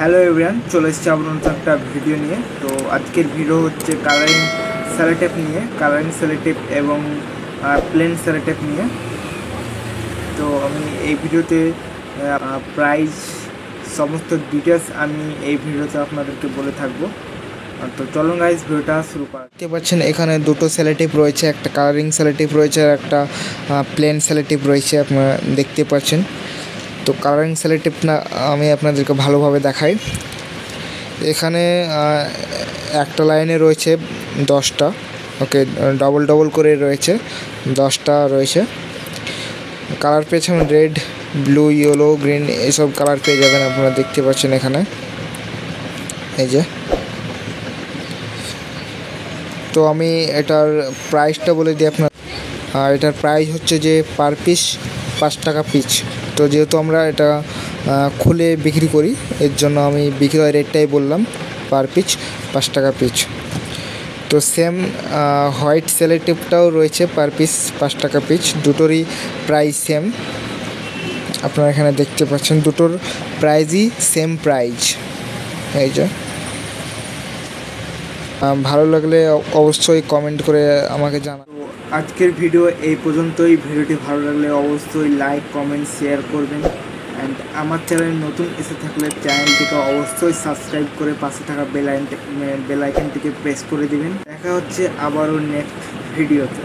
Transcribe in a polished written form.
Hello everyone, চলে এসেছি আবার নতুন একটা ভিডিও নিয়ে। তো আজকের ভিডিও হচ্ছে কালারিং সেলোটেপ নিয়ে, কালারিং সেলোটেপ এবং প্লেন সেলোটেপ নিয়ে। তো আমি এই ভিডিওতে প্রাইস সমস্ত ডিটেলস আমি এই ভিডিওতে আপনাদেরকে বলে থাকবো। তো চলুন গাইস, ভিডিওটা শুরু করা। দেখতে পাচ্ছেন এখানে দুটো সেলোটেপ রয়েছে, একটা কালারিং সেলোটেপ রয়েছে আর একটা প্লেন সেলোটেপ রয়েছে, আপনারা দেখতে পাচ্ছেন। তো কালারিং সেলোটেপ না আমি আপনাদেরকে ভালোভাবে দেখাই। এখানে একটা লাইনে রয়েছে 10টা, ওকে, ডবল ডবল করে রয়েছে 10টা রয়েছে। কালার পেয়েছেন রেড, ব্লু, ইয়েলো, গ্রিন, এইসব কালার পেয়ে যাবেন। আপনারা দেখতে পাচ্ছেন এখানে, এই যে। তো আমি এটার প্রাইসটা বলে দিই আপনার। এটার প্রাইস হচ্ছে যে পার পিস 5 টাকা পিস। তো যেহেতু আমরা এটা খুলে বিক্রি করি, এর জন্য আমি বিক্রয় রেটটাই বললাম, পার পিস 5 টাকা পিস। তো সেম হোয়াইট সেলোটেপটাও রয়েছে, পার পিস 5 টাকা পিস। দুটোরই প্রাইস সেম, আপনারা এখানে দেখতে পাচ্ছেন দুটোর প্রাইজই সেম প্রাইস। এই যে, ভালো লাগলে অবশ্যই কমেন্ট করে আমাকে জানান। তো আজকের ভিডিও এই পর্যন্তই। ভিডিওটি ভালো লাগলে অবশ্যই লাইক, কমেন্ট, শেয়ার করবেন। অ্যান্ড আমার চ্যানেল নতুন এসে থাকলে চ্যানেলটিকে অবশ্যই সাবস্ক্রাইব করে পাশে থাকা বেল আইকনটিকে প্রেস করে দিবেন। দেখা হচ্ছে আবারও নেক্সট ভিডিওতে।